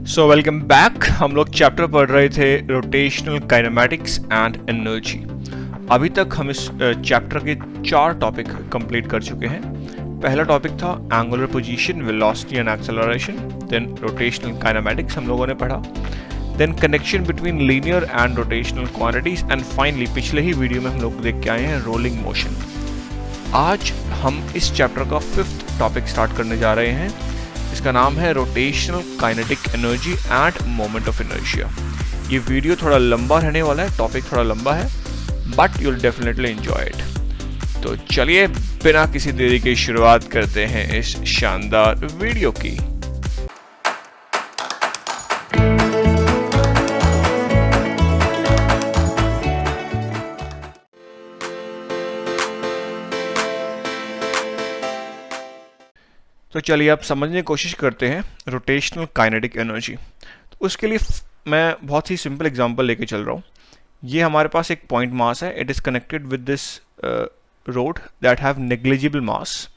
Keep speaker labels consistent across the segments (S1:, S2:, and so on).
S1: So welcome back. हम लोग chapter पढ़ रहे थे रोटेशनल काइनेमैटिक्स एंड एनर्जी। अभी तक हम इस चैप्टर के 4 टॉपिक कंप्लीट कर चुके हैं। पहला टॉपिक था angular position, velocity and acceleration. Then rotational kinematics हम लोगों ने पढ़ा। Then connection between linear and rotational quantities and finally पिछले ही वीडियो में हम लोग देख के आए हैं रोलिंग मोशन। आज हम इस चैप्टर का 5th टॉपिक स्टार्ट करने जा रहे हैं। इसका नाम है rotational kinetic energy end moment of inertia. ये वीडियो थोड़ा लंबा रहने वाला है, टॉपिक थोड़ा लंबा है, but you will definitely enjoy it. तो चलिए बिना किसी देरी के शुरुआत करते हैं इस शानदार वीडियो की। तो चलिए आप समझने की कोशिश करते हैं रोटेशनल काइनेटिक एनर्जी। तो उसके लिए मैं बहुत ही सिंपल एग्जांपल लेके चल रहा हूँ। ये हमारे पास एक पॉइंट मास है। It is connected with this road that have negligible mass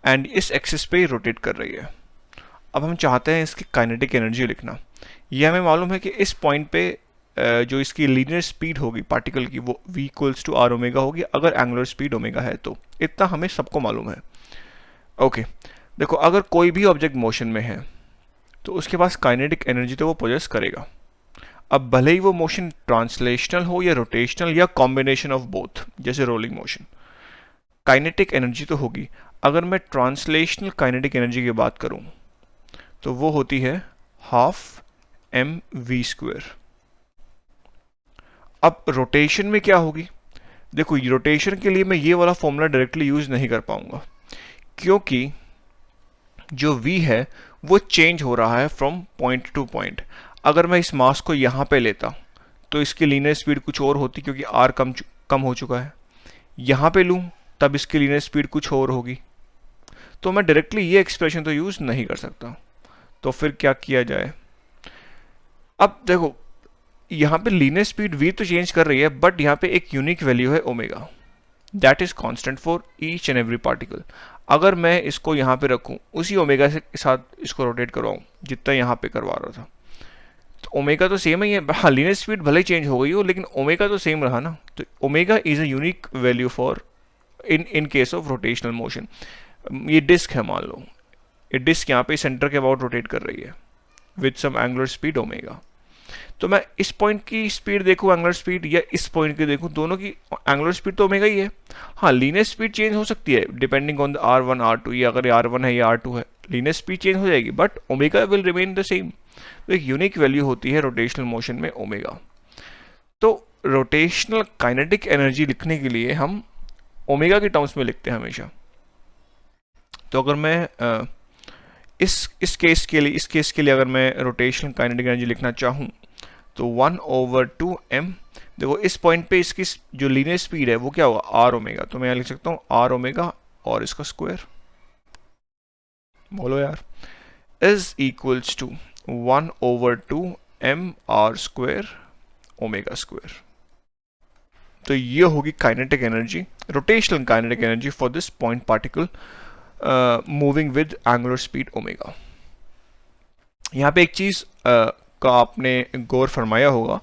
S1: and इस एक्सिस पे रोटेट कर रही है। अब हम चाहते हैं इसकी काइनेटिक एनर्जी लिखना। ये हमें मालूम है कि इस पॉइंट पे जो इसकी लीनियर स्पीड होगी पार्टिकल की वो v equals to R omega होगी, अगर एंगुलर स्पीड ओमेगा है तो। इतना हमें सबको मालूम है। ओके देखो, अगर कोई भी ऑब्जेक्ट मोशन में है तो उसके पास काइनेटिक एनर्जी तो वो पोजेस करेगा। अब भले ही वो मोशन ट्रांसलेशनल हो या रोटेशनल या कॉम्बिनेशन ऑफ बोथ, जैसे रोलिंग मोशन, काइनेटिक एनर्जी तो होगी। अगर मैं ट्रांसलेशनल काइनेटिक एनर्जी की बात करूं तो वो होती है हाफ mv²। अब रोटेशन में क्या होगी? देखो, रोटेशन के लिए मैं ये वाला फॉर्मूला डायरेक्टली यूज नहीं कर पाऊंगा, क्योंकि जो v है वो चेंज हो रहा है फ्रॉम पॉइंट टू पॉइंट। अगर मैं इस मास को यहाँ पे लेता तो इसकी लीनियर स्पीड कुछ और होती, क्योंकि r कम हो चुका है। यहाँ पे लूँ तब इसकी लीनियर स्पीड कुछ और होगी। तो मैं डायरेक्टली ये एक्सप्रेशन तो यूज़ नहीं कर सकता। तो फिर क्या किया जाए? अब देखो, यहाँ पे लीनियर स्पीड v तो चेंज कर रही है, बट यहाँ पे एक यूनिक वैल्यू है omega, that is constant for each and every particle. अगर मैं इसको यहाँ पे रखूँ, उसी ओमेगा के साथ इसको रोटेट करवाऊँ जितना यहाँ पे करवा रहा था, तो ओमेगा तो सेम ही है। हाँ, लीनियर स्पीड भले ही चेंज हो गई हो, लेकिन ओमेगा तो सेम रहा ना। तो omega is a unique value for in case of rotational motion. ये डिस्क है, मान लो ये डिस्क यहाँ पे सेंटर के अबाउट रोटेट कर रही है with some angular speed omega. तो मैं इस पॉइंट की स्पीड देखूँ एंगुलर स्पीड, या इस पॉइंट की देखूँ, दोनों की एंगुलर स्पीड तो ओमेगा ही है। हाँ, लीनियर स्पीड चेंज हो सकती है depending on the R1 R2, या अगर R1 है या R2 है, लीनियर स्पीड चेंज हो जाएगी, but omega will remain the same. तो एक यूनिक वैल्यू होती है रोटेशनल मोशन में ओमेगा। तो रोटेशनल काइनेटिक एनर्जी लिखने के लिए हम ओमेगा के टर्म्स में लिखते हैं हमेशा। तो अगर मैं इस केस के लिए अगर मैं रोटेशनल काइनेटिक एनर्जी लिखना चाहूँ तो 1/2m। देखो, इस पॉइंट पे इसकी जो लीनियर स्पीड है वो क्या होगा? R omega. तो मैं यहाँ लिख सकता हूँ आर ओमेगा और इसका स्क्वायर, बोलो यार, is equals to 1/2m r² omega square. तो ये होगी kinetic energy, rotational kinetic energy for this point particle moving with angular speed omega. यहाँ पे एक चीज का आपने गौर फरमाया होगा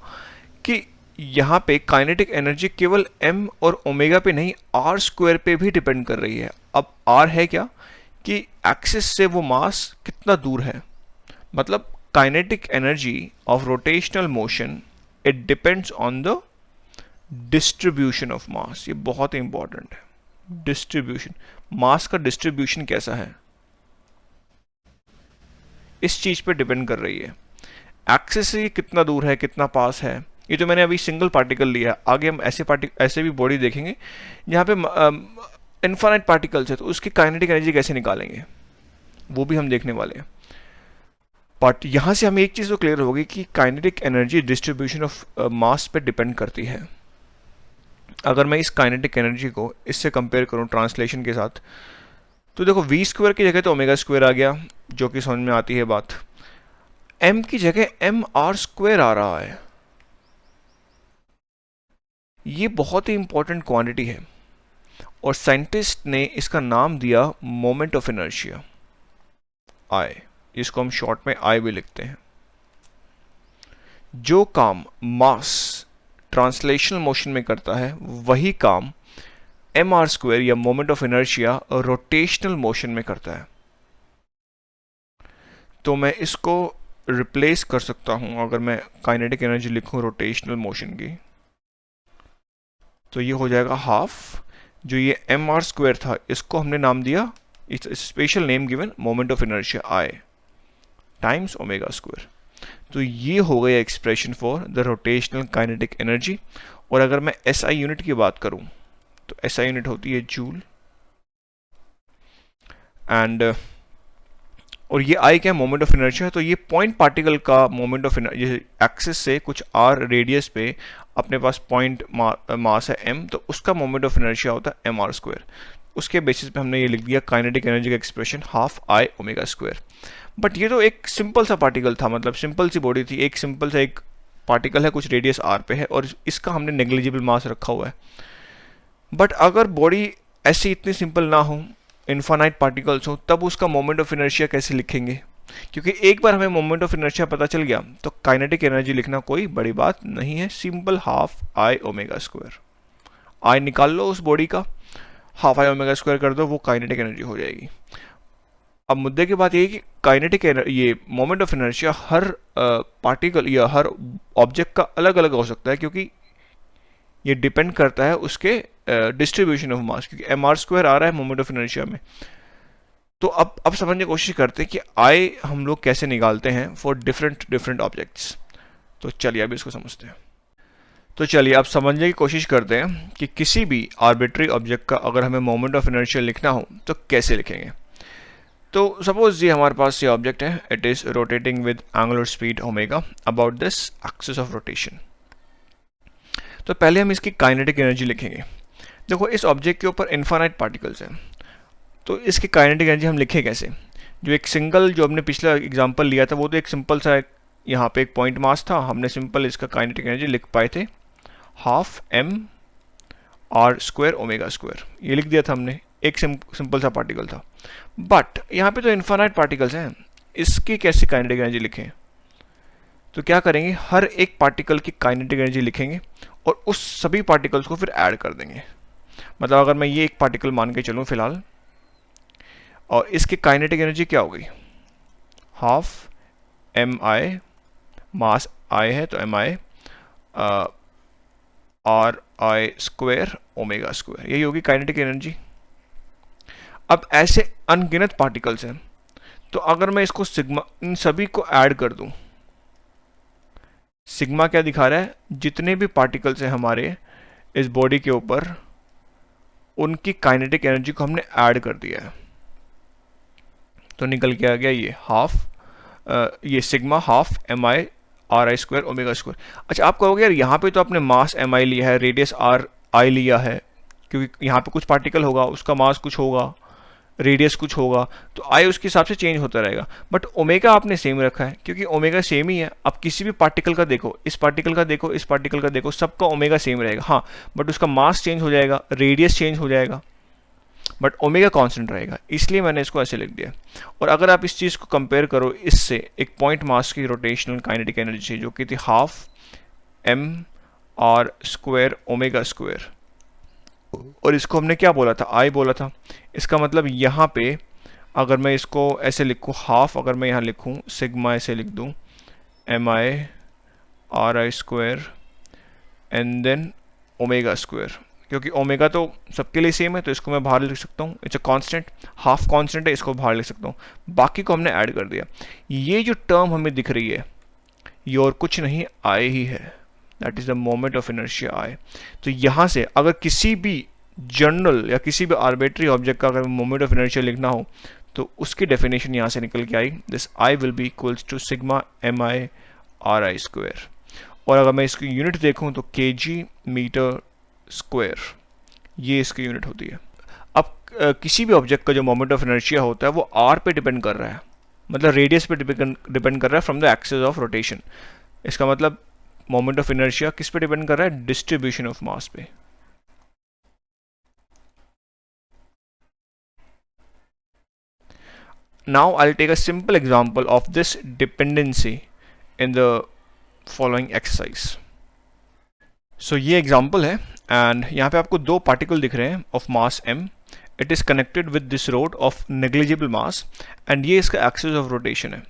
S1: कि यहाँ पे काइनेटिक एनर्जी केवल m और ओमेगा पे नहीं, r² पे भी डिपेंड कर रही है। अब r है क्या? कि एक्सिस से वो मास कितना दूर है। मतलब kinetic energy of rotational motion, it depends on the distribution of mass. ये बहुत इंपॉर्टेंट है। डिस्ट्रीब्यूशन, मास का डिस्ट्रीब्यूशन कैसा है, इस चीज पे डिपेंड कर रही है। एक्सिस से कितना दूर है, कितना पास है। ये तो मैंने अभी सिंगल पार्टिकल लिया है, आगे हम ऐसे भी बॉडी देखेंगे जहाँ पे इनफाइनाइट पार्टिकल्स है, तो उसकी काइनेटिक एनर्जी कैसे निकालेंगे वो भी हम देखने वाले हैं। बट यहाँ से हमें एक चीज़ तो क्लियर होगी कि kinetic energy distribution of mass पे डिपेंड करती है। अगर मैं इस काइनेटिक एनर्जी को इससे कंपेयर करूँ ट्रांसलेशन के साथ, तो देखो v² की जगह तो ओमेगा स्क्वायर आ गया, जो कि समझ में आती है बात। m की जगह mr² आ रहा है। ये बहुत ही इंपॉर्टेंट क्वांटिटी है और साइंटिस्ट ने इसका नाम दिया मोमेंट ऑफ इनर्शिया, I, जिसको हम शॉर्ट में I भी लिखते हैं। जो काम मास ट्रांसलेशनल मोशन में करता है वही काम एम आर स्क्वायर या moment of inertia rotational motion में करता है। तो मैं इसको रिप्लेस कर सकता हूं, अगर मैं काइनेटिक एनर्जी लिखूं रोटेशनल मोशन की, तो ये हो जाएगा हाफ, जो ये एम आर स्क्वायर था इसको हमने नाम दिया, it's special name given moment of inertia I times omega square. तो ये हो गया expression for the rotational kinetic energy. और अगर मैं एसआई यूनिट की बात करूं तो एसआई यूनिट होती है जूल, एंड और ये आई क्या मोमेंट ऑफ इनर्शिया है, तो ये पॉइंट पार्टिकल का मोमेंट ऑफ इनर्शिया, एक्सिस से कुछ आर रेडियस पे अपने पास पॉइंट मास है एम, तो उसका मोमेंट ऑफ इनर्शिया होता है एम आर स्क्वायर। उसके बेसिस पे हमने ये लिख दिया काइनेटिक एनर्जी का expression half I omega square. But ये तो एक सिंपल सा पार्टिकल था, मतलब सिंपल सी बॉडी थी, एक सिंपल सा एक पार्टिकल है, कुछ रेडियस आर पे है और इसका हमने नेग्लिजिबल मास रखा हुआ है। बट अगर बॉडी ऐसी इतनी सिंपल ना हो, इन्फानाइट पार्टिकल्स हो, तब उसका मोमेंट ऑफ इनर्शिया कैसे लिखेंगे? क्योंकि एक बार हमें मोमेंट ऑफ इनर्शिया पता चल गया तो काइनेटिक एनर्जी लिखना कोई बड़ी बात नहीं है, simple half I omega square. I निकाल लो उस बॉडी का, हाफ आई ओमेगा स्क्वायर कर दो, वो काइनेटिक एनर्जी हो जाएगी। अब मुद्दे की बात ये है कि काइनेटिक ये moment of inertia her particle या हर ऑब्जेक्ट का अलग अलग हो सकता है, क्योंकि ये डिपेंड करता है उसके डिस्ट्रीब्यूशन ऑफ मास, क्योंकि एम आर स्क्वायर आ रहा है मोमेंट ऑफ इनर्शिया में। तो अब समझने की कोशिश करते हैं कि आई हम लोग कैसे निकालते हैं फॉर डिफरेंट डिफरेंट ऑब्जेक्ट्स। तो चलिए अब इसको समझते हैं। तो चलिए अब समझने की कोशिश करते हैं कि किसी भी आर्बिट्री ऑब्जेक्ट का अगर हमें मोमेंट ऑफ इनर्शिया लिखना हो तो कैसे लिखेंगे। तो सपोज ये हमारे पास ये ऑब्जेक्ट है, it is rotating with angular speed omega about this axis of rotation. तो पहले हम इसकी काइनेटिक एनर्जी लिखेंगे। देखो इस ऑब्जेक्ट के ऊपर इन्फानाइट पार्टिकल्स हैं, तो इसकी काइनेटिक एनर्जी हम लिखें कैसे? जो एक सिंगल, जो हमने पिछला एग्जांपल लिया था वो तो एक सिंपल सा यहाँ पे एक पॉइंट मास था, हमने सिंपल इसका काइनेटिक एनर्जी लिख पाए थे half M are square omega square, ये लिख दिया था हमने, एक सिंपल सा पार्टिकल था। बट यहाँ पे तो इन्फानाइट पार्टिकल्स हैं, इसकी कैसे काइनेटिक एनर्जी लिखें? तो क्या करेंगे, हर एक पार्टिकल की काइनेटिक एनर्जी लिखेंगे और उस सभी पार्टिकल्स को फिर ऐड कर देंगे। मतलब अगर मैं ये एक पार्टिकल मान के चलूँ फिलहाल, और इसकी काइनेटिक एनर्जी क्या हो गई, हाफ एम आई, मास आई है तो M I R I square omega square, यही होगी काइनेटिक एनर्जी। अब ऐसे अनगिनत पार्टिकल्स हैं, तो अगर मैं इसको सिग्मा, इन सभी को ऐड कर दूं, सिग्मा क्या दिखा रहा है, जितने भी पार्टिकल्स हैं हमारे इस बॉडी के ऊपर उनकी काइनेटिक एनर्जी को हमने ऐड कर दिया है। तो निकल के आ गया ये हाफ, ये sigma half M I R I square omega square. अच्छा आप कहोगे यार यहाँ पे तो आपने मास एम आई लिया है, रेडियस आर आई लिया है, क्योंकि यहाँ पे कुछ पार्टिकल होगा, उसका मास कुछ होगा, रेडियस कुछ होगा, तो आई उसके हिसाब से चेंज होता रहेगा। बट ओमेगा आपने सेम रखा है, क्योंकि ओमेगा सेम ही है। अब किसी भी पार्टिकल का देखो, इस पार्टिकल का देखो, इस पार्टिकल का देखो, सबका ओमेगा सेम रहेगा। हाँ बट उसका मास चेंज हो जाएगा, रेडियस चेंज हो जाएगा, बट ओमेगा कांस्टेंट रहेगा, इसलिए मैंने इसको ऐसे लिख दिया। और अगर आप इस चीज़ को कंपेयर करो इससे, एक पॉइंट मास की रोटेशनल काइनेटिक एनर्जी जो कि थी half M are square omega square, और इसको हमने क्या बोला था, आई बोला था। इसका मतलब यहाँ पे अगर मैं इसको ऐसे लिखूँ हाफ, अगर मैं यहाँ लिखूँ सिग्मा ऐसे लिख दूँ m I R I square and then omega square, क्योंकि ओमेगा तो सबके लिए सेम है तो इसको मैं बाहर लिख सकता हूँ, it's a constant, half constant है, इसको बाहर लिख सकता हूँ। बाकी को हमने ऐड कर दिया। ये जो टर्म हमें दिख रही है ये और कुछ नहीं आई ही है, that is the moment of inertia I. तो यहाँ से अगर किसी भी जनरल या किसी भी आर्बिट्री ऑब्जेक्ट का अगर मोमेंट ऑफ इनर्शिया लिखना हो तो उसकी डेफिनेशन यहाँ से निकल के आई, this I will be equals to sigma M I R I square. और अगर मैं इसकी यूनिट देखूँ तो केजी मीटर स्क्वायर, ये इसकी यूनिट होती है। अब किसी भी ऑब्जेक्ट का जो मोमेंट ऑफ इनर्शिया होता है वो आर पे डिपेंड कर रहा है, मतलब रेडियस पे डिपेंड कर रहा है from the axis of rotation. इसका मतलब मोमेंट ऑफ इनर्शिया किस पे डिपेंड कर रहा है, डिस्ट्रीब्यूशन ऑफ मास पे। Now I'll take a simple example of this dependency in the following exercise. So ये एग्जाम्पल है एंड यहाँ पे आपको दो पार्टिकल दिख रहे हैं of mass m। It is connected with this road of negligible mass and ये इसका एक्सिस ऑफ रोटेशन है।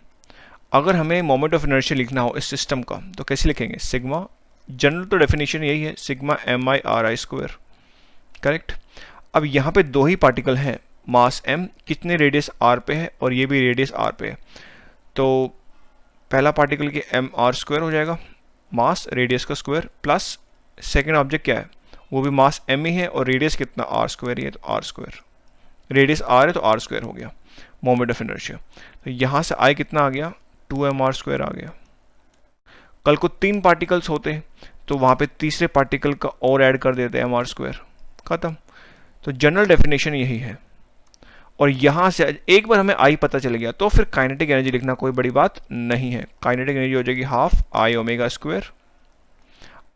S1: अगर हमें मोमेंट ऑफ इनर्शिया लिखना हो इस सिस्टम का तो कैसे लिखेंगे? सिग्मा, जनरल तो डेफिनेशन यही है, सिग्मा mi/r² करेक्ट। अब यहाँ पे दो ही पार्टिकल हैं, मास m कितने रेडियस r पे है और ये भी रेडियस r पे है, तो पहला पार्टिकल के mr² हो जाएगा, मास रेडियस का स्क्वायर, प्लस सेकेंड ऑब्जेक्ट क्या है, वो भी मास m ही है और रेडियस कितना r² ही है, तो r², रेडियस r है तो r² हो गया मोमेंट ऑफ इनर्शिया। तो यहाँ से I कितना आ गया, 2mr² आ गया। कल को 3 पार्टिकल्स होते तो वहाँ पे तीसरे पार्टिकल का और ऐड कर देते हैं mr², खत्म। तो जनरल डेफिनेशन यही है। और यहाँ से एक बार हमें I पता चल गया तो फिर काइनेटिक एनर्जी लिखना कोई बड़ी बात नहीं है। काइनेटिक एनर्जी हो जाएगी हाफ I ω²।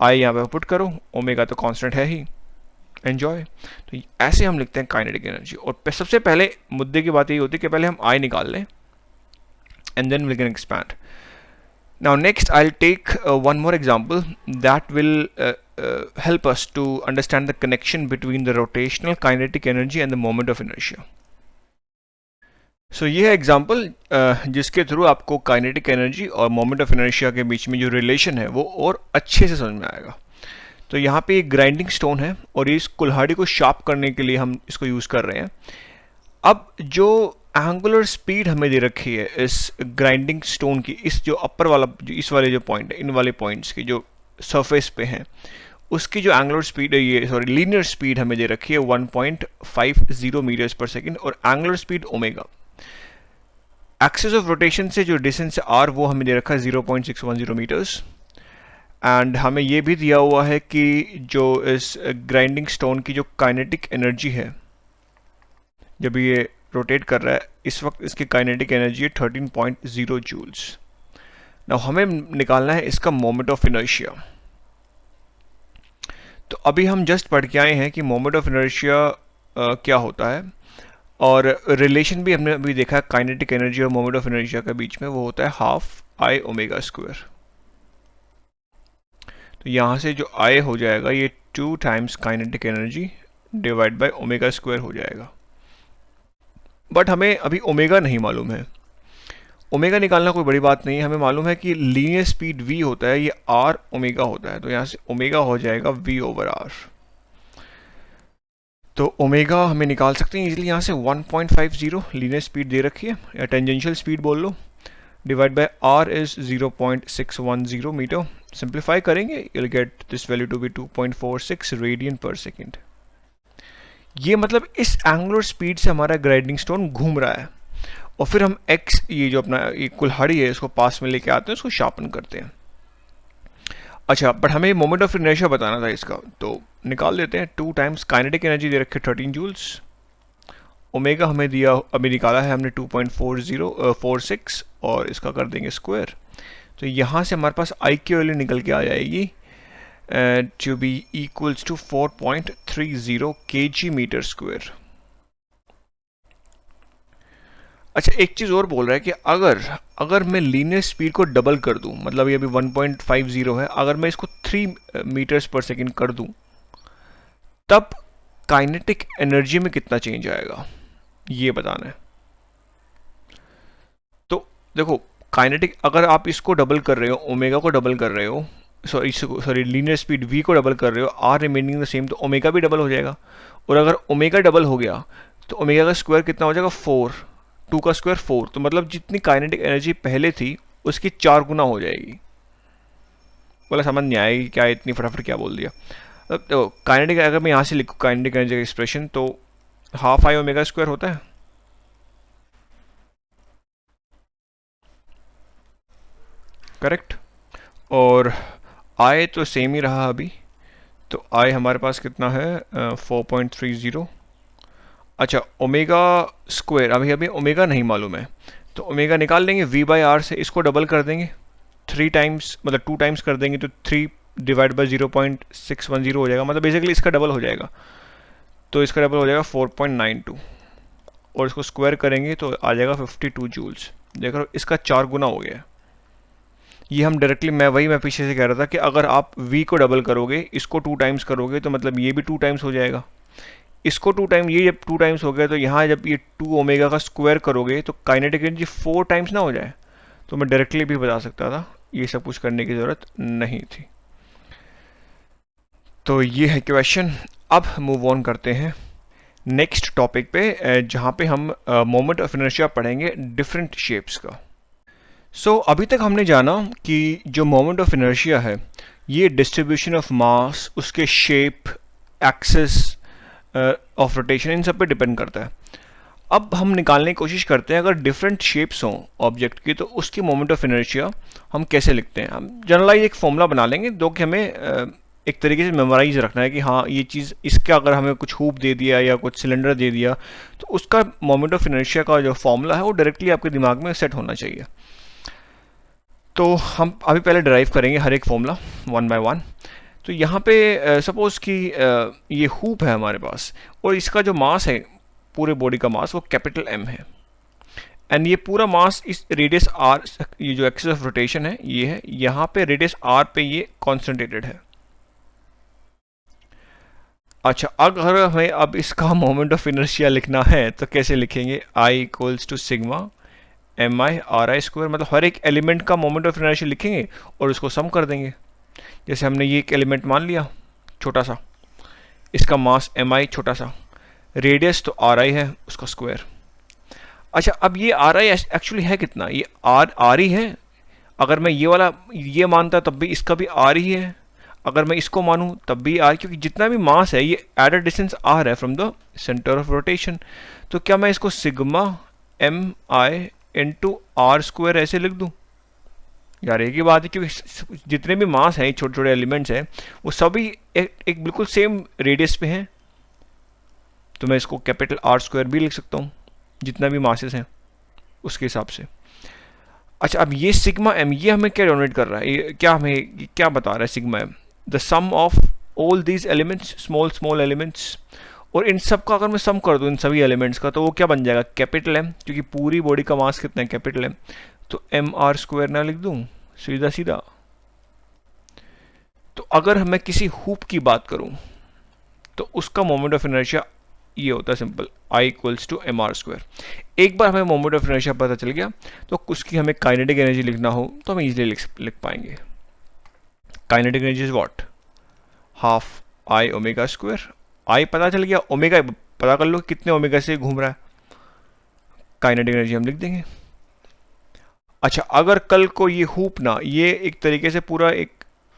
S1: I यहाँ पे पुट करो, ओमेगा तो कांस्टेंट है ही, एंजॉय। तो ऐसे हम लिखते हैं काइनेटिक एनर्जी। और सबसे पहले मुद्दे की बात यही होती है कि पहले हम I निकाल लें and then we can expand. Now next I'll take one more example that will help us to understand the connection between the rotational kinetic energy and the moment of inertia. So ये है example जिसके through आपको kinetic energy और moment of inertia के बीच में जो relation है वो और अच्छे से समझ में आएगा। तो यहाँ पे एक ग्राइंडिंग स्टोन है और इस कुल्हाड़ी को शार्प करने के लिए हम इसको यूज़ कर रहे हैं। अब जो एंगुलर स्पीड हमें दे रखी है इस ग्राइंडिंग स्टोन की, इस जो अपर वाला जो इस वाले जो पॉइंट है, इन वाले पॉइंट्स की जो सरफेस पे हैं, उसकी जो एंगुलर स्पीड है, ये सॉरी लीनियर स्पीड हमें दे रखी है 1.50 मीटर्स पर सेकेंड और angular speed omega. Axis of rotation से जो डिस्टेंस r वो हमें दे रखा है 0.610 मीटर्स। एंड हमें ये भी दिया हुआ है कि जो इस ग्राइंडिंग स्टोन की जो काइनेटिक एनर्जी है, जब ये रोटेट कर रहा है इस वक्त इसकी काइनेटिक एनर्जी है 13.0 जूल्स। नाउ हमें निकालना है इसका मोमेंट ऑफ इनर्शिया। तो अभी हम जस्ट पढ़ के आए हैं कि मोमेंट ऑफ इनर्शिया क्या होता है और रिलेशन भी हमने अभी देखा काइनेटिक एनर्जी और मोमेंट ऑफ इनर्शिया के बीच में, वो होता है हाफ I ω²। तो यहाँ से जो I हो जाएगा ये 2 times kinetic energy divide by ω² हो जाएगा। बट हमें अभी ओमेगा नहीं मालूम है। ओमेगा निकालना कोई बड़ी बात नहीं है, हमें मालूम है कि लीनियर स्पीड v होता है, ये r ओमेगा होता है, तो यहाँ से ओमेगा हो जाएगा v/r। तो ओमेगा हमें निकाल सकते हैं इजीली यहाँ से 1.50 लीनियर स्पीड दे रखी है या टेंजेंशियल स्पीड बोल लो, divide by r is 0.610 metre. Simplify करेंगे you will get this value to be 2.46 radian per second. ये मतलब इस एंगुलर स्पीड से हमारा ग्राइंडिंग स्टोन घूम रहा है और फिर हम x ये जो अपना ये कुल्हाड़ी है इसको पास में लेके आते हैं, उसको शार्पन करते हैं। अच्छा, बट हमें मोमेंट ऑफ इनर्शिया बताना था इसका, तो निकाल देते हैं। 2 टाइम्स काइनेटिक एनर्जी दे रखे 13 जूल्स, ओमेगा हमें दिया अभी निकाला है हमने 2.4046 और इसका कर देंगे स्क्वायर। तो यहाँ से हमारे पास I की वैल्यू निकल के आ जाएगी to be equals to 4.30 kg metre square. अच्छा, एक चीज़ और बोल रहा है कि अगर मैं लीनियर स्पीड को डबल कर दूं, मतलब ये अभी 1.50 है, अगर मैं इसको 3 मीटर्स पर सेकेंड कर दूं तब काइनेटिक एनर्जी में कितना चेंज आएगा ये बताना है। तो देखो काइनेटिक, अगर आप इसको डबल कर रहे हो, ओमेगा को डबल कर रहे हो, सॉरी लीनियर स्पीड v को डबल कर रहे हो, r रिमेनिंग द सेम, तो ओमेगा भी डबल हो जाएगा। और अगर ओमेगा डबल हो गया तो ओमेगा का स्क्वायर कितना हो जाएगा 4, 2 का स्क्वायर 4, तो मतलब जितनी काइनेटिक एनर्जी पहले थी उसकी 4 गुना हो जाएगी। बोला समझ नहीं आएगी क्या इतनी फटाफट क्या बोल दिया। तो काइनेटिक अगर मैं यहाँ से लिखूँ काइनेटिक एनर्जी का एक्सप्रेशन, तो हाफ I ω² होता है, करेक्ट। और I तो सेम ही रहा अभी, तो I हमारे पास कितना है 4.30। अच्छा, ओमेगा स्क्वायर अभी ओमेगा नहीं मालूम है, तो ओमेगा निकाल लेंगे v/r से, इसको डबल कर देंगे 3 टाइम्स, मतलब 2 टाइम्स कर देंगे तो 3 डिवाइड बाई 0.610 हो जाएगा, मतलब बेसिकली इसका डबल हो जाएगा। तो इसका डबल हो जाएगा 4.92 और इसको स्क्वायर करेंगे तो आ जाएगा 52 जूल्स। देखो इसका 4 गुना हो गया। ये हम डायरेक्टली, मैं पीछे से कह रहा था कि अगर आप v को डबल करोगे, इसको 2 टाइम्स करोगे, तो मतलब ये भी 2 टाइम्स हो जाएगा। इसको 2 टाइम, ये जब 2 टाइम्स हो गया, तो यहाँ जब ये 2 ओमेगा का स्क्वायर करोगे तो काइनेटिक एनर्जी 4 टाइम्स ना हो जाए। तो मैं डायरेक्टली भी बता सकता था, ये सब कुछ करने की ज़रूरत नहीं थी। तो ये है क्वेश्चन। अब मूव ऑन करते हैं नेक्स्ट टॉपिक पे, जहाँ पे हम मोमेंट ऑफ इनर्शिया पढ़ेंगे डिफरेंट शेप्स का। सो अभी तक हमने जाना कि जो मोमेंट ऑफ इनर्शिया है ये डिस्ट्रीब्यूशन ऑफ मास, उसके शेप, एक्सिस ऑफ रोटेशन, इन सब पे डिपेंड करता है। अब हम निकालने की कोशिश करते हैं, अगर डिफरेंट शेप्स हों ऑब्जेक्ट की, तो उसकी मोमेंट ऑफ इनर्शिया हम कैसे लिखते हैं। हम जनरलाइज एक फॉर्मूला बना लेंगे जो कि हमें एक तरीके से मेमोराइज रखना है कि हाँ ये चीज़, इसका अगर हमें कुछ हूप दे दिया या कुछ सिलेंडर दे दिया, तो उसका मोमेंट ऑफ इनर्शिया का जो फॉर्मूला है वो डायरेक्टली आपके दिमाग में सेट होना चाहिए। तो हम अभी पहले ड्राइव करेंगे हर एक फॉर्मूला वन बाय वन। तो यहाँ पे सपोज़ कि ये हूप है हमारे पास, और इसका जो मास है, पूरे बॉडी का मास, वो कैपिटल M है। एंड ये पूरा मास इस रेडियस R, ये जो एक्सिस ऑफ रोटेशन है ये है, यहाँ पे रेडियस R पे ये कॉन्सेंट्रेटेड है। अच्छा, अगर हमें अब इसका मोमेंट ऑफ इनर्शिया लिखना है तो कैसे लिखेंगे? I equals to sigma mi ri square, मतलब हर एक एलिमेंट का मोमेंट ऑफ इनर्शिया लिखेंगे और उसको सम कर देंगे। जैसे हमने ये एक एलिमेंट मान लिया छोटा सा, इसका मास mi छोटा सा, रेडियस तो ri है, उसका स्क्वायर। अच्छा, अब ये ri एक्चुअली है कितना? ये r ही है। अगर मैं ये वाला ये मानता तब भी इसका भी r ही है, अगर मैं इसको मानूं तब भी r, क्योंकि जितना भी मास है ये एट अ डिस्टेंस r है from the centre of rotation. तो क्या मैं इसको sigma mi into r square ऐसे लिख दूं? यार एक ही बात है, क्योंकि जितने भी मास हैं, छोटे छोटे एलिमेंट्स हैं, वो सभी एक बिल्कुल सेम रेडियस पे हैं। तो मैं इसको कैपिटल R स्क्वायर भी लिख सकता हूँ, जितना भी मासेस हैं उसके हिसाब से। अच्छा, अब ये सिग्मा m, ये हमें क्या डोनेट कर रहा है? ये क्या हमें क्या बता रहा है? Sigma m the sum of all these elements, small small elements. और इन सब का अगर मैं सम कर दूँ इन सभी एलिमेंट्स का, तो वो क्या बन जाएगा? कैपिटल M, क्योंकि पूरी बॉडी का मास कितना है? Capital M। तो mr स्क्वायर ना लिख दूँ सीधा सीधा? तो अगर मैं किसी हुप की बात करूँ तो उसका मोमेंट ऑफ इनर्शिया ये होता है simple, I equals to m are square. एक बार हमें मोमेंट ऑफ इनर्शिया पता चल गया तो उसकी हमें काइनेटिक एनर्जी लिखना हो तो हम इजीली लिख पाएंगे। Kinetic energy is what? Half I omega square. I पता चल गया, ओमेगा पता कर लो कितने ओमेगा से घूम रहा है, काइनेटिक एनर्जी हम लिख देंगे। अच्छा, अगर कल को ये हूप ना, ये एक तरीके से पूरा एक,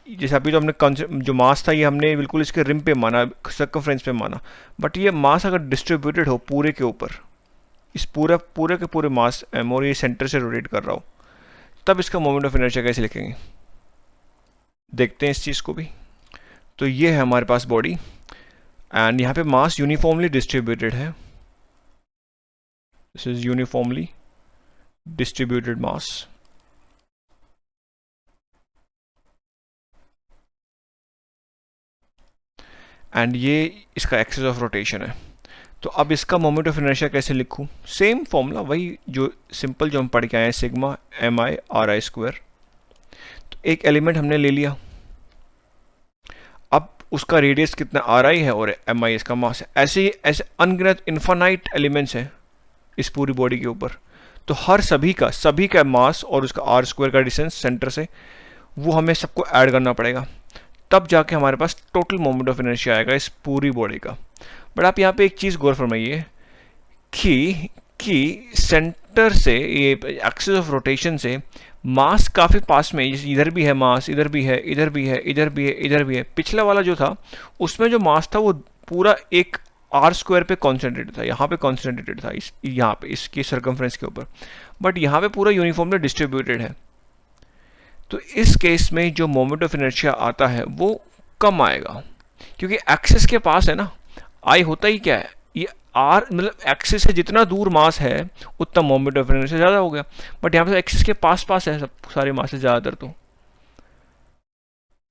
S1: जैसे अभी तो हमने जो मास था ये हमने बिल्कुल इसके रिम पे माना, सर्कमफ्रेंस पे माना, बट ये मास अगर डिस्ट्रीब्यूटेड हो पूरे के ऊपर, इस पूरे के पूरे मास m, और ये सेंटर से रोटेट कर रहा हो, तब इसका मोमेंट ऑफ इनर्शिया कैसे लिखेंगे? देखते हैं इस चीज़ को भी। तो ये है हमारे पास बॉडी, एंड यहाँ पे मास यूनिफॉर्मली डिस्ट्रीब्यूटेड है। This is uniformly distributed mass. And ये इसका एक्सिस ऑफ रोटेशन है। तो अब इसका मोमेंट ऑफ इनर्शिया कैसे लिखूं? सेम फॉर्मूला, वही जो सिंपल जो हम पढ़ के आए हैं, सिग्मा mi ri स्क्वायर। तो एक एलिमेंट हमने ले लिया, अब उसका रेडियस कितना ri है और mi इसका मास है। ऐसे अनगिनत इन्फानाइट एलिमेंट्स हैं इस पूरी बॉडी के ऊपर, तो हर सभी का मास और उसका r स्क्वायर का डिस्टेंस सेंटर से, वो हमें सबको ऐड करना पड़ेगा, तब जाके हमारे पास टोटल मोमेंट ऑफ इनर्शिया आएगा इस पूरी बॉडी का। बट आप यहाँ पे एक चीज़ गौर फरमाइए कि सेंटर से, ये एक्सिस ऑफ रोटेशन से मास काफ़ी पास में, इधर भी है मास, इधर भी है, इधर भी है, इधर भी है, इधर भी है। पिछला वाला जो था उसमें जो मास था वो पूरा एक आर स्क्वायर पे कॉन्सेंट्रेटेड था, यहाँ पे कॉन्सेंट्रेटेड था, यहाँ पे इसकी सर्कमफ्रेंस के ऊपर, बट यहाँ पे पूरा यूनिफॉर्मली डिस्ट्रीब्यूटेड है। तो इस केस में जो मोमेंट ऑफ इनर्शिया आता है वो कम आएगा, क्योंकि एक्सिस के पास है ना। आई होता ही क्या है, ये आर, मतलब एक्सिस से जितना दूर मास है उतना मोमेंट ऑफ इनर्शिया ज़्यादा हो गया, बट यहाँ पे एक्सिस के पास है सब सारे मास ज़्यादातर।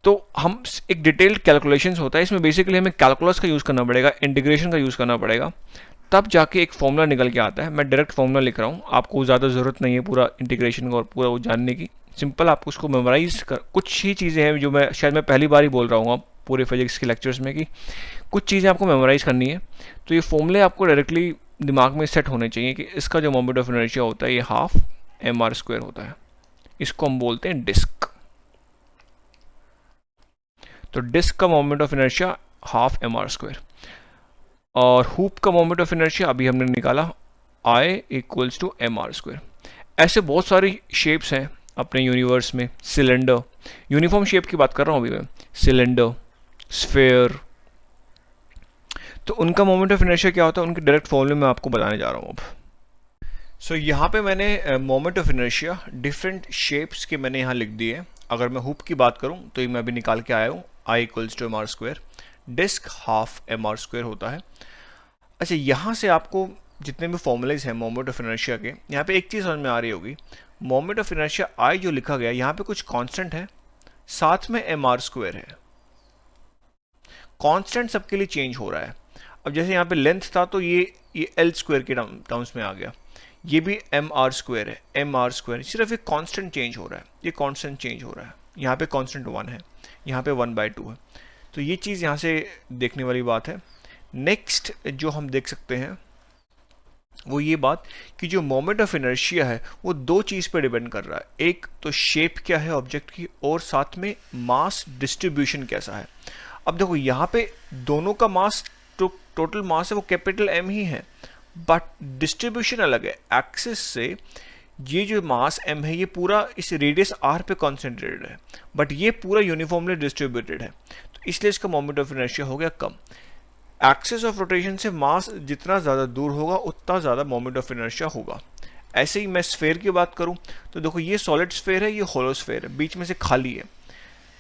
S1: तो हम एक डिटेल्ड कैलकुलेशंस होता है इसमें, बेसिकली हमें कैलकुलस का यूज़ करना पड़ेगा, इंटीग्रेशन का यूज़ करना पड़ेगा, तब जाके एक फॉर्मूला निकल के आता है। मैं डायरेक्ट फॉर्मूला लिख रहा हूँ, आपको ज़्यादा ज़रूरत नहीं है पूरा इंटीग्रेशन का और पूरा वो जानने की, सिंपल आपको उसको मेमोराइज कर, कुछ ही चीज़ें हैं जो मैं शायद मैं पहली बार ही बोल रहा हूँ पूरे फिजिक्स के लेक्चर्स में कि कुछ चीज़ें आपको मेमोराइज करनी है। तो ये फॉर्मूले आपको डायरेक्टली दिमाग में सेट होने चाहिए कि इसका जो मोमेंट ऑफ इनर्शिया होता है ये हाफ mr² होता है। इसको हम बोलते हैं डिस्क। तो डिस्क का moment of inertia half mr²। और हुप का मोमेंट ऑफ इनर्शिया अभी हमने निकाला I इक्वल्स टू mr²। ऐसे बहुत सारी शेप्स हैं अपने यूनिवर्स में। सिलेंडर, यूनिफॉर्म शेप की बात कर रहा हूँ अभी मैं, सिलेंडर, स्फेयर, तो उनका मोमेंट ऑफ इनर्शिया क्या होता है, उनके डायरेक्ट फॉर्मूले में आपको बताने जा रहा हूँ अब। सो यहाँ पे मैंने moment of inertia different shapes के मैंने यहाँ लिख दिए। अगर मैं हुप की बात करूँ तो ये मैं अभी निकाल के आया हूँ, I equals to mr²। Disc half mr² होता है। अच्छा, यहाँ से आपको जितने भी फॉर्मूलेज हैं मोमेंट ऑफ इनर्शिया के, यहाँ पे एक चीज़ समझ में आ रही होगी, मोमेंट ऑफ इनर्शिया I जो लिखा गया यहाँ पे कुछ कांस्टेंट है, साथ में mr² है। कांस्टेंट सबके लिए चेंज हो रहा है। अब जैसे यहाँ पे लेंथ था तो ये L² के टर्म्स में आ गया, ये भी mr² है, mr², सिर्फ एक कांस्टेंट चेंज हो रहा है, ये कांस्टेंट चेंज हो रहा है। यहाँ पे कांस्टेंट 1 है, यहाँ पे 1/2 है। तो ये चीज़ यहाँ से देखने वाली बात है। नेक्स्ट जो हम देख सकते हैं वो ये बात कि जो मोमेंट ऑफ इनर्शिया है वो दो चीज़ पे डिपेंड कर रहा है, एक तो शेप क्या है ऑब्जेक्ट की, और साथ में मास डिस्ट्रीब्यूशन कैसा है। अब देखो यहाँ पे दोनों का मास, टोटल मास है वो कैपिटल M ही है, बट डिस्ट्रीब्यूशन अलग है। एक्सिस से ये जो मास M है ये पूरा इस रेडियस R पे कॉन्सेंट्रेटेड है, बट ये पूरा यूनिफॉर्मली डिस्ट्रीब्यूटेड है, तो इसलिए इसका मोमेंट ऑफ इनर्शिया हो गया कम। एक्सिस ऑफ रोटेशन से मास जितना ज़्यादा दूर होगा उतना ज़्यादा मोमेंट ऑफ इनर्शिया होगा। ऐसे ही मैं स्फेयर की बात करूं तो देखो ये सॉलिड स्फेयर है, ये होलो स्फेयर है, बीच में से खाली है,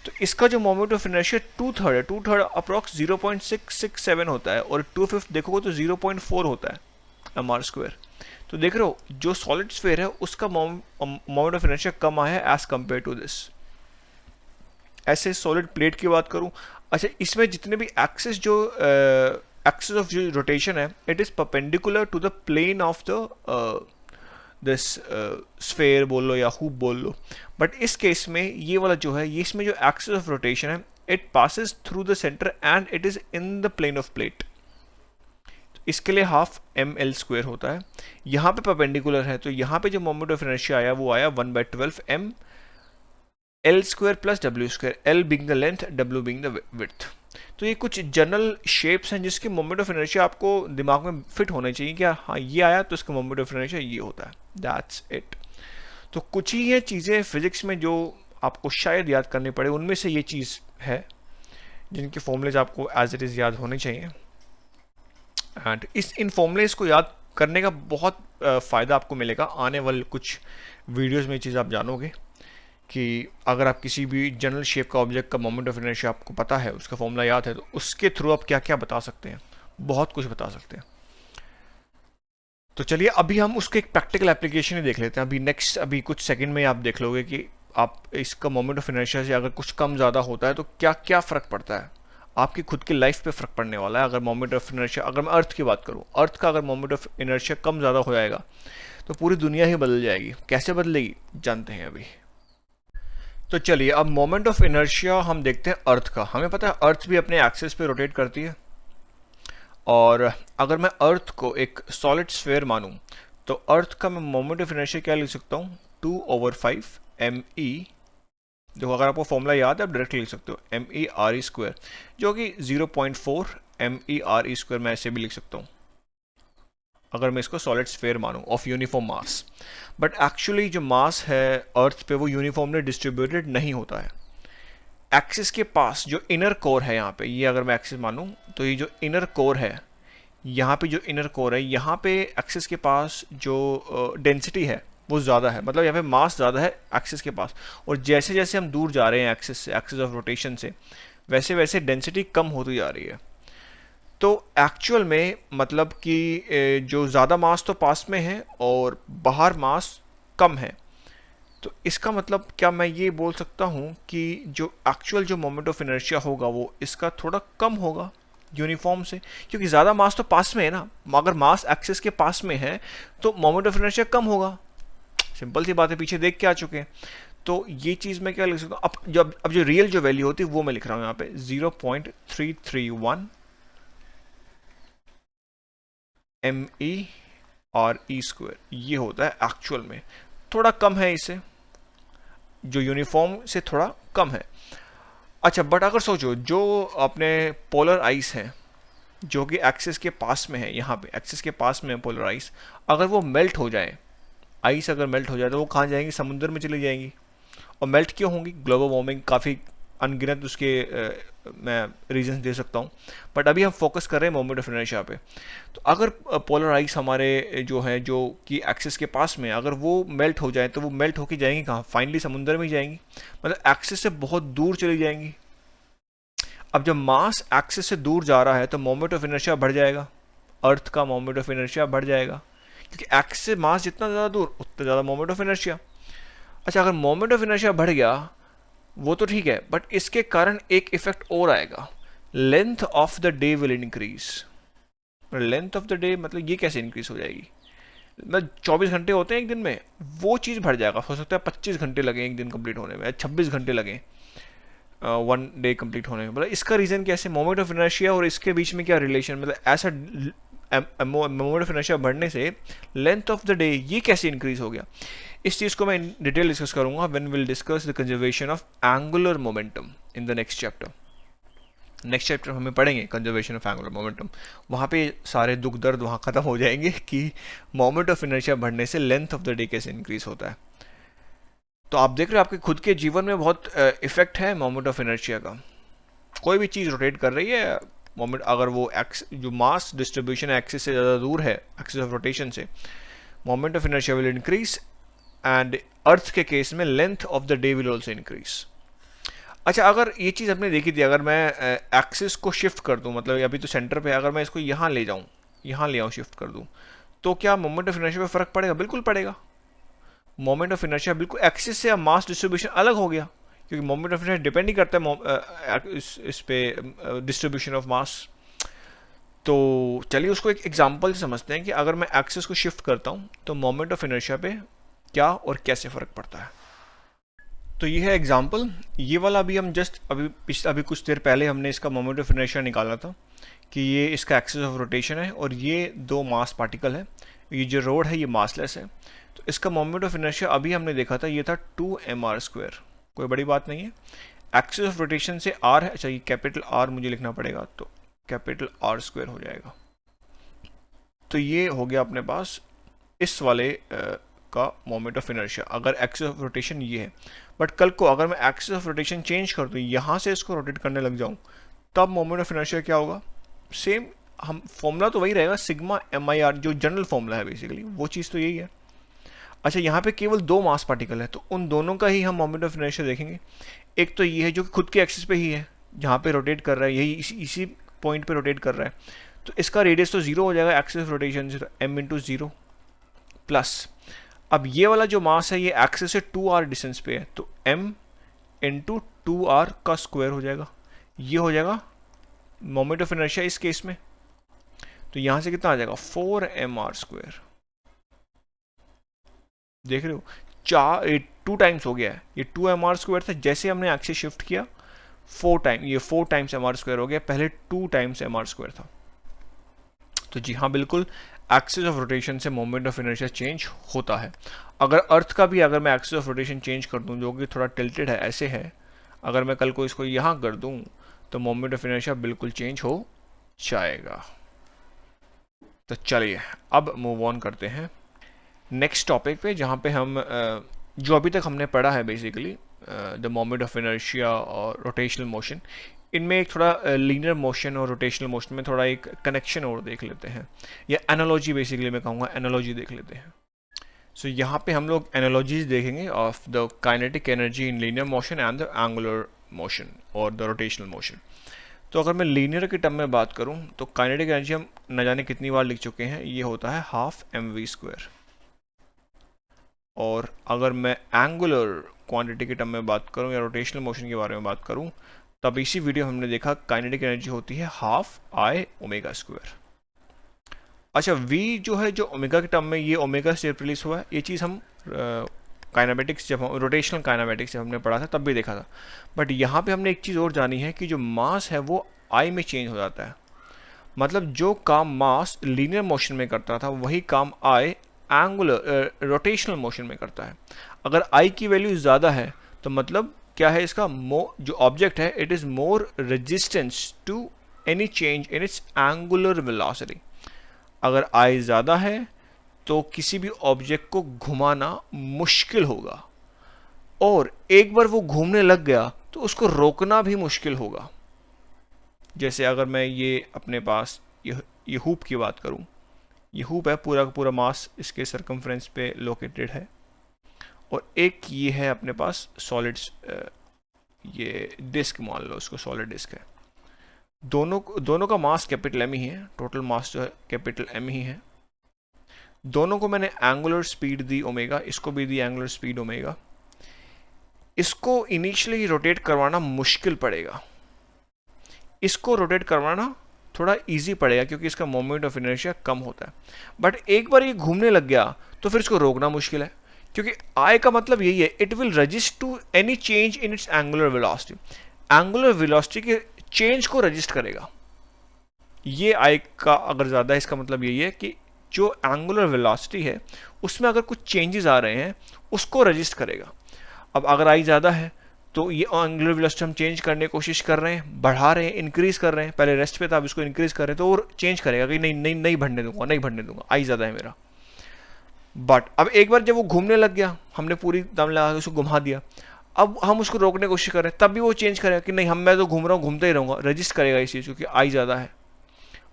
S1: तो इसका जो मोमेंट ऑफ इनर्शिया 2/3 है, 2/3 अप्रॉक्स 0.667 होता है, और 2/5 देखोगे तो 0.4 होता है mr²। तो देख रहे हो जो सॉलिड स्फेयर है उसका मोमेंट ऑफ इनर्शिया कम आया है एज कंपेयर टू दिस। ऐसे सॉलिड प्लेट की बात करूं, अच्छा इसमें जितने भी एक्सिस ऑफ जो रोटेशन है it is perpendicular to the plane of the this sphere बोल लो या हुप बोल लो, बट इस केस में ये वाला जो है ये इसमें जो एक्सिस ऑफ रोटेशन है it passes through the centre and it is in the plane of plate. इसके लिए हाफ ml² होता है, यहाँ पे परपेंडिकुलर है, तो यहाँ पे जो मोमेंट ऑफ इनर्शिया आया वो आया 1/12 m L² plus W², L being the length, W being the width. तो ये कुछ जनरल शेप्स हैं जिसके मोमेंट ऑफ इनर्शिया आपको दिमाग में फिट होने चाहिए कि हाँ ये आया तो इसका मोमेंट ऑफ इनर्शिया ये होता है, दैट्स इट। तो कुछ ही ये चीज़ें फिजिक्स में जो आपको शायद याद करनी पड़े, उनमें से ये चीज़ है जिनके फॉर्मूलेज आपको एज इट इज़ याद होने चाहिए। एंड इन फॉर्मूलेज को याद करने का बहुत फ़ायदा आपको मिलेगा आने वाले कुछ वीडियोज़ में। ये चीज़ आप जानोगे कि अगर आप किसी भी जनरल शेप का ऑब्जेक्ट का मोमेंट ऑफ इनर्शिया आपको पता है, उसका फॉर्मूला याद है, तो उसके थ्रू आप क्या क्या बता सकते हैं, बहुत कुछ बता सकते हैं। तो चलिए अभी हम उसके एक प्रैक्टिकल एप्लीकेशन ही देख लेते हैं। अभी कुछ सेकंड में आप देख लोगे कि आप इसका मोमेंट ऑफ इनर्शिया से अगर कुछ कम ज़्यादा होता है तो क्या क्या फ़र्क पड़ता है, आपकी खुद की लाइफ पे फ़र्क पड़ने वाला है। अगर मोमेंट ऑफ इनर्शिया, अगर मैं अर्थ की बात करूँ, अर्थ का अगर मोमेंट ऑफ इनर्शिया कम ज़्यादा हो जाएगा तो पूरी दुनिया ही बदल जाएगी। कैसे बदलेगी जानते हैं अभी। तो चलिए अब मोमेंट ऑफ इनर्शिया हम देखते हैं अर्थ का। हमें पता है अर्थ भी अपने एक्सिस पे रोटेट करती है, और अगर मैं अर्थ को एक सॉलिड स्फेयर मानूं तो अर्थ का मैं मोमेंट ऑफ इनर्शिया क्या लिख सकता हूं, 2/5 me। देखो अगर आपको फॉर्मूला याद है आप डायरेक्ट लिख सकते हो me/re², जो कि 0.4 me/re² मैं ऐसे भी लिख सकता हूं अगर मैं इसको सॉलिड स्फेयर मानूं of uniform mass. But actually जो मास है अर्थ पे वो यूनिफॉर्मली डिस्ट्रीब्यूटेड नहीं होता है। एक्सिस के पास जो इनर कोर है, यहाँ पे ये अगर मैं एक्सिस मानूं तो ये जो इनर कोर है, यहाँ पे जो इनर कोर है, यहाँ पे एक्सिस के पास जो डेंसिटी है वो ज़्यादा है, मतलब यहाँ पे मास ज़्यादा है एक्सिस के पास, और जैसे जैसे हम दूर जा रहे हैं एक्सिस से, एक्सिस ऑफ रोटेशन से, वैसे वैसे डेंसिटी कम होती जा रही है। तो एक्चुअल में मतलब कि जो ज़्यादा मास तो पास में है और बाहर मास कम है, तो इसका मतलब क्या मैं ये बोल सकता हूँ कि जो एक्चुअल जो मोमेंट ऑफ इनर्शिया होगा वो इसका थोड़ा कम होगा यूनिफॉर्म से, क्योंकि ज़्यादा मास तो पास में है ना। अगर मास एक्सिस के पास में है तो मोमेंट ऑफ इनर्शिया कम होगा, सिंपल सी बात है, पीछे देख के आ चुके हैं। तो ये चीज़ मैं क्या लिख सकता हूँ, अब जो रियल जो वैल्यू होती है वो मैं लिख रहा हूँ यहाँ पे 0.331 ME और ई स्क्वायर, ये होता है एक्चुअल में, थोड़ा कम है इससे, जो यूनिफॉर्म से थोड़ा कम है। अच्छा, बट अगर सोचो जो अपने पोलर आइस हैं जो कि एक्सिस के पास में है, यहाँ पे एक्सिस के पास में है पोलर आइस, अगर वो मेल्ट हो जाए, आइस अगर मेल्ट हो जाए तो वो कहाँ जाएंगी, समुद्र में चली जाएंगी। और मेल्ट क्यों होंगी, ग्लोबल वार्मिंग, काफ़ी अनगिनत उसके मैं रीजन दे सकता हूँ, बट अभी हम फोकस कर रहे हैं मोमेंट ऑफ इनर्शिया पे। तो अगर पोलर आइस हमारे जो है जो कि एक्सिस के पास में, अगर वो मेल्ट हो जाए तो वो मेल्ट होके जाएंगी कहाँ, फाइनली समुद्र में ही जाएंगी, मतलब एक्सिस से बहुत दूर चली जाएंगी। अब जब मास एक्सिस से दूर जा रहा है तो मोमेंट ऑफ इनर्शिया बढ़ जाएगा, अर्थ का मोमेंट ऑफ इनर्शिया बढ़ जाएगा, क्योंकि एक्सिस से मास जितना ज़्यादा दूर उतना ज़्यादा मोमेंट ऑफ इनर्शिया। अच्छा, अगर मोमेंट ऑफ इनर्शिया बढ़ गया वो तो ठीक है, बट इसके कारण एक इफेक्ट और आएगा, length of the day will increase. Length of the day मतलब ये कैसे इंक्रीज हो जाएगी, मतलब 24 घंटे होते हैं एक दिन में, वो चीज़ बढ़ जाएगा, हो सकता है 25 घंटे लगे एक दिन कंप्लीट होने में, 26 घंटे लगे वन डे कंप्लीट होने में। मतलब इसका रीज़न कैसे, मोमेंट ऑफ इनर्शिया और इसके बीच में क्या रिलेशन, मतलब ऐसा मोमेंट ऑफ इनर्शिया बढ़ने से लेंथ ऑफ द डे ये कैसे इंक्रीज हो गया। इस चीज़ को मैं डिटेल डिस्कस करूंगा when will discuss the conservation of angular momentum in the next chapter. Next chapter हमें पढ़ेंगे कंजर्वेशन ऑफ एंगुलर मोमेंटम, वहाँ पे सारे दुख दर्द वहाँ ख़त्म हो जाएंगे कि मोमेंट ऑफ इनर्शिया बढ़ने से लेंथ ऑफ द डे कैसे इंक्रीज होता है। तो आप देख रहे हो आपके खुद के जीवन में बहुत इफेक्ट है मोमेंट ऑफ इनर्शिया का। कोई भी चीज़ रोटेट कर रही है, मोमेंट अगर वो जो मास डिस्ट्रीब्यूशन एक्सिस से ज़्यादा दूर है, एक्सिस ऑफ रोटेशन से, moment of inertia will increase, and earth के केस में length of the day will also increase. अच्छा, अगर ये चीज़ आपने देखी थी, अगर मैं एक्सिस को शिफ्ट कर दूं, मतलब अभी तो सेंटर पे, अगर मैं इसको यहाँ ले जाऊँ, यहाँ ले आऊँ, शिफ्ट कर दूँ, तो क्या मोमेंट ऑफ इनर्शिया पे फ़र्क पड़ेगा? बिल्कुल पड़ेगा। मोमेंट ऑफ इनर्शिया बिल्कुल एक्सिस से अब मास डिस्ट्रीब्यूशन अलग हो गया, क्योंकि मोमेंट ऑफ इनर्शिया डिपेंड ही करता है इस पे डिस्ट्रीब्यूशन ऑफ मास। तो चलिए उसको एक एग्जांपल से समझते हैं कि अगर मैं एक्सिस को शिफ्ट करता हूँ तो मोमेंट ऑफ इनर्शिया पे क्या और कैसे फ़र्क पड़ता है। तो ये है एग्जांपल, ये वाला अभी हम जस्ट अभी कुछ देर पहले हमने इसका मोमेंट ऑफ इनर्शिया निकाला था कि ये इसका एक्सिस ऑफ रोटेशन है और ये दो मास पार्टिकल है, ये जो रोड है ये मासलेस है। तो इसका मोमेंट ऑफ इनर्शिया अभी हमने देखा था, ये था 2mr², कोई बड़ी बात नहीं है। एक्सिस ऑफ रोटेशन से r है, अच्छा ये कैपिटल R मुझे लिखना पड़ेगा, तो कैपिटल R² हो जाएगा। तो ये हो गया अपने पास इस वाले का मोमेंट ऑफ इनर्शिया, अगर एक्सिस ऑफ रोटेशन ये है। बट कल को अगर मैं एक्सिस ऑफ रोटेशन चेंज कर दूँ, यहाँ से इसको रोटेट करने लग जाऊँ, तब मोमेंट ऑफ इनर्शिया क्या होगा, सेम हम फॉर्मूला तो वही रहेगा, सिग्मा MIR, जो जनरल फॉर्मूला है बेसिकली, वो चीज़ तो यही है। अच्छा, यहाँ पे केवल दो मास पार्टिकल है, तो उन दोनों का ही हम मोमेंट ऑफ इनर्शिया देखेंगे। एक तो ये है जो कि खुद के एक्सिस पे ही है, जहाँ पे रोटेट कर रहा है, यही इसी पॉइंट पे रोटेट कर रहा है, तो इसका रेडियस तो जीरो हो जाएगा एक्सिस ऑफ रोटेशन से, तो m/0 प्लस, अब ये वाला जो मास है ये एक्सिस से 2r डिस्टेंस पे है, तो m/2r का स्क्वायर हो जाएगा, ये हो जाएगा मोमेंट ऑफ इनर्शिया इस केस में। तो यहाँ से कितना आ जाएगा, 4mr², देख रहे हो, 2 टाइम्स हो गया है, ये 2mr² था, जैसे हमने एक्सिस शिफ्ट किया 4 टाइम, ये 4 टाइम्स mr² हो गया, पहले 2 टाइम्स mr² था। तो जी हाँ, बिल्कुल एक्सिस ऑफ रोटेशन से मोमेंट ऑफ इनर्शिया चेंज होता है। अगर अर्थ का भी अगर मैं एक्सिस ऑफ रोटेशन चेंज कर दूं, जो कि थोड़ा टिल्टेड है, ऐसे है, अगर मैं कल को इसको यहाँ कर दूं तो मोमेंट ऑफ इनर्शिया बिल्कुल चेंज हो जाएगा। तो चलिए अब मूव ऑन करते हैं नेक्स्ट टॉपिक पे, जहाँ पे हम जो अभी तक हमने पढ़ा है basically the moment of inertia और रोटेशनल मोशन, इनमें एक थोड़ा लीनियर मोशन और रोटेशनल मोशन में थोड़ा एक कनेक्शन और देख लेते हैं, या एनालॉजी बेसिकली मैं कहूँगा, एनालॉजी देख लेते हैं। सो यहाँ पे हम लोग एनालॉजीज देखेंगे of the kinetic energy in linear motion and the angular motion और द रोटेशनल मोशन। तो अगर मैं लीनियर के टर्म में बात करूँ तो काइनेटिक एनर्जी हम न जाने कितनी बार लिख चुके हैं, ये होता है 12mv²। और अगर मैं एंगुलर क्वांटिटी के टर्म में बात करूं या रोटेशनल मोशन के बारे में बात करूं, तब इसी वीडियो हमने देखा काइनेटिक एनर्जी होती है 12I⍵²। अच्छा, v जो है, जो ओमेगा के टर्म में ये ओमेगा से रिप्लेस हुआ है, ये चीज़ हम काइनेमेटिक्स जब हम रोटेशनल काइनेमेटिक्स जब हमने पढ़ा था तब भी देखा था। बट यहाँ पे हमने एक चीज़ और जानी है कि जो मास है वो आई में चेंज हो जाता है। मतलब जो काम मास लीनियर मोशन में करता था वही काम आई एंगुलर रोटेशनल मोशन में करता है। अगर आई की वैल्यू ज़्यादा है तो मतलब क्या है इसका, जो ऑब्जेक्ट है it is more resistance to any change in its angular velocity. अगर आई ज़्यादा है तो किसी भी ऑब्जेक्ट को घुमाना मुश्किल होगा, और एक बार वो घूमने लग गया तो उसको रोकना भी मुश्किल होगा। जैसे अगर मैं ये अपने पास ये हूप की बात करूं, ये हूप है, पूरा का पूरा मास इसके सरकमफ्रेंस पे लोकेटेड है, और एक ये है अपने पास सॉलिड्स, ये डिस्क मान लो उसको सॉलिड डिस्क है। दोनों का मास कैपिटल एम ही है, टोटल मास जो है कैपिटल एम ही है। दोनों को मैंने एंगुलर स्पीड दी ओमेगा, इसको भी दी एंगुलर स्पीड ओमेगा। इसको इनिशियली रोटेट करवाना मुश्किल पड़ेगा, इसको रोटेट करवाना थोड़ा इजी पड़ेगा क्योंकि इसका मोमेंट ऑफ इनर्शिया कम होता है। बट एक बार ये घूमने लग गया तो फिर इसको रोकना मुश्किल है, क्योंकि आई का मतलब यही है, it will resist to any change in its angular velocity. Angular velocity के चेंज को रजिस्ट करेगा। ये आई का अगर ज़्यादा है इसका मतलब यही है कि जो एंगुलर वेलोसिटी है उसमें अगर कुछ चेंजेस आ रहे हैं उसको रजिस्ट करेगा। अब अगर आई ज़्यादा है तो ये एंगुलर वेलोसिटी हम चेंज करने की कोशिश कर रहे हैं, बढ़ा रहे हैं, इंक्रीज कर रहे हैं। पहले रेस्ट पे था, अब इसको इंक्रीज कर रहे हैं तो और चेंज करेगा कि नहीं बढ़ने दूंगा, नहीं बढ़ने दूंगा, आई ज़्यादा है मेरा। बट अब एक बार जब वो घूमने लग गया, हमने पूरी दम लगा के उसको घुमा दिया, अब हम उसको रोकने की कोशिश कर रहे हैं, तब भी वो चेंज करेगा कि नहीं मैं तो घूम रहा हूँ, घूमते ही रहूँगा, रजिस्ट करेगा इस चीज़ क्योंकि आई ज़्यादा है।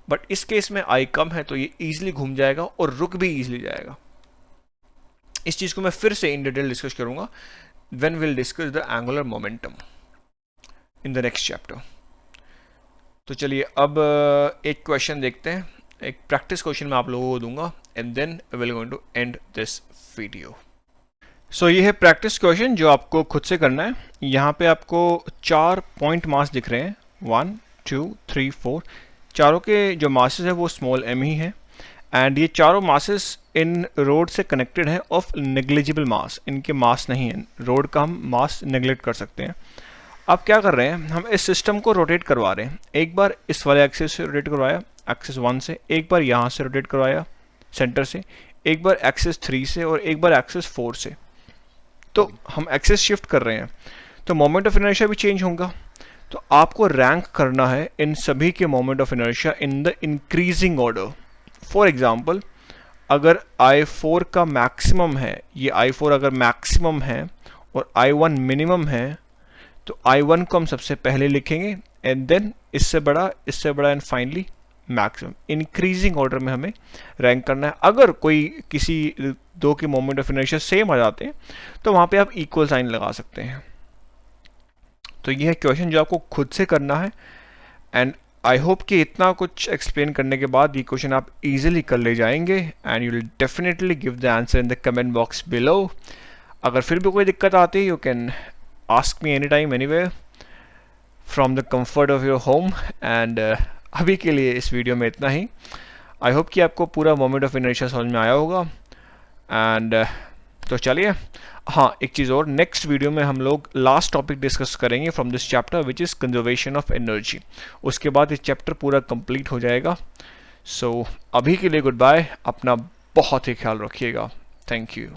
S1: बट इस केस में आई कम है तो ये ईजिली घूम जाएगा और रुक भी ईजिली जाएगा। इस चीज़ को मैं फिर से इन डिटेल डिस्कस करूँगा when we'll discuss the angular momentum in the next chapter। तो चलिए अब एक क्वेश्चन देखते हैं, एक प्रैक्टिस क्वेश्चन मैं आप लोगों को दूंगा and then will going to end this video. So ये है प्रैक्टिस क्वेश्चन जो आपको खुद से करना है। यहाँ पे आपको 4 पॉइंट मास दिख रहे हैं, 1 2 3 4। चारों के जो मासेस है वो स्मॉल m ही है, एंड ये चारों मासेस इन रोड से कनेक्टेड है ऑफ नेग्लिजिबल मास, इनके मास नहीं है, रोड का हम मास नेग्लेक्ट कर सकते हैं। अब क्या कर रहे हैं, हम इस सिस्टम को रोटेट करवा रहे हैं। एक बार इस वाले एक्सिस से रोटेट करवाया, एक्सिस 1 से, एक बार यहाँ से रोटेट करवाया सेंटर से, एक बार एक्सिस 3 से, और एक बार एक्सिस 4 से। तो हम एक्सिस शिफ्ट कर रहे हैं तो मोमेंट ऑफ इनर्शिया भी चेंज होगा। तो आपको रैंक करना है इन सभी के moment of inertia in the increasing order. For example, अगर I4 का मैक्सिमम है, ये I4 अगर मैक्सिमम है और I1 मिनिमम है, तो I1 को हम सबसे पहले लिखेंगे एंड देन इससे बड़ा and finally maximum. Increasing order में हमें रैंक करना है। अगर कोई किसी दो के मोमेंट ऑफ इनर्शिया सेम आ जाते हैं तो वहाँ पे आप इक्वल साइन लगा सकते हैं। तो ये है क्वेश्चन जो आपको खुद से करना है, एंड आई होप कि इतना कुछ एक्सप्लेन करने के बाद ये क्वेश्चन आप इजीली कर ले जाएंगे and you will definitely give the answer in the comment box below. अगर फिर भी कोई दिक्कत आती है you can ask me any time anywhere from the comfort of your home. And अभी के लिए इस वीडियो में इतना ही। आई होप कि आपको पूरा मोमेंट ऑफ इनर्शिया समझ में आया होगा। एंड तो चलिए, हाँ एक चीज़ और, नेक्स्ट वीडियो में हम लोग लास्ट टॉपिक डिस्कस करेंगे from this chapter which is conservation of energy. उसके बाद ये चैप्टर पूरा कंप्लीट हो जाएगा। सो अभी के लिए गुड बाय, अपना बहुत ही ख्याल रखिएगा। Thank you.